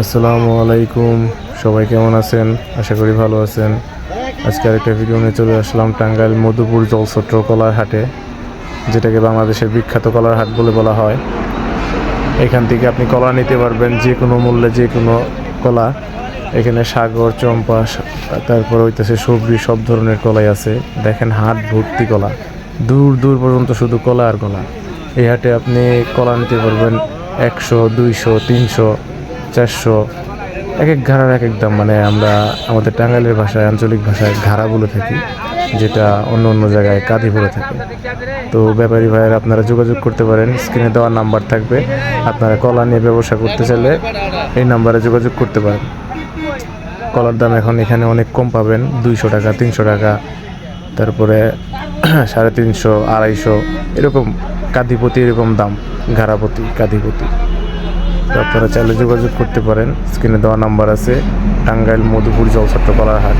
আসসালামু আলাইকুম, সবাই কেমন আছেন? আশা করি ভালো আছেন। আজকে আরেকটা ভিডিও নিয়ে চলে আসলাম টাঙ্গাইল মধুপুর জলছত্র কলার হাটে, যেটাকে বাংলাদেশের বিখ্যাত কলার হাট বলে বলা হয়। এখান থেকে আপনি কলা নিতে পারবেন যে কোনো মূল্যে, যে কোনো কলা। এখানে সাগর, চম্পা, তারপর হইতেছে সবজি, সব ধরনের কলাই আছে। দেখেন হাট ভর্তি কলা, দূর দূর পর্যন্ত শুধু কলা আর কলা। এই হাটে আপনি কলা নিতে পারবেন 100, 200, 300, 400, এক এক ঘাড়ার এক এক দাম। মানে আমরা আমাদের টাঙ্গাইলের ভাষায়, আঞ্চলিক ভাষায় ঘাড়া বলে থাকি, যেটা অন্য অন্য জায়গায় কাঁদি বলে থাকে। তো ব্যাপারী ভাইয়ের আপনারা যোগাযোগ করতে পারেন, স্ক্রিনে দেওয়ার নাম্বার থাকবে। আপনারা কলা নিয়ে ব্যবসা করতে চাইলে এই নাম্বারে যোগাযোগ করতে পারেন। কলার দাম এখন এখানে অনেক কম পাবেন, 200 টাকা, 300 টাকা, তারপরে 350, 250, এরকম কাঁদিপতি, এরকম দাম ঘাড়াপতি, কাঁদিপতি। তো আপনারা চাইলে যোগাযোগ করতে পারেন, স্ক্রিনে দেওয়া নাম্বার আছে। টাঙ্গাইল মধুপুর জলছত্র কলার হাট।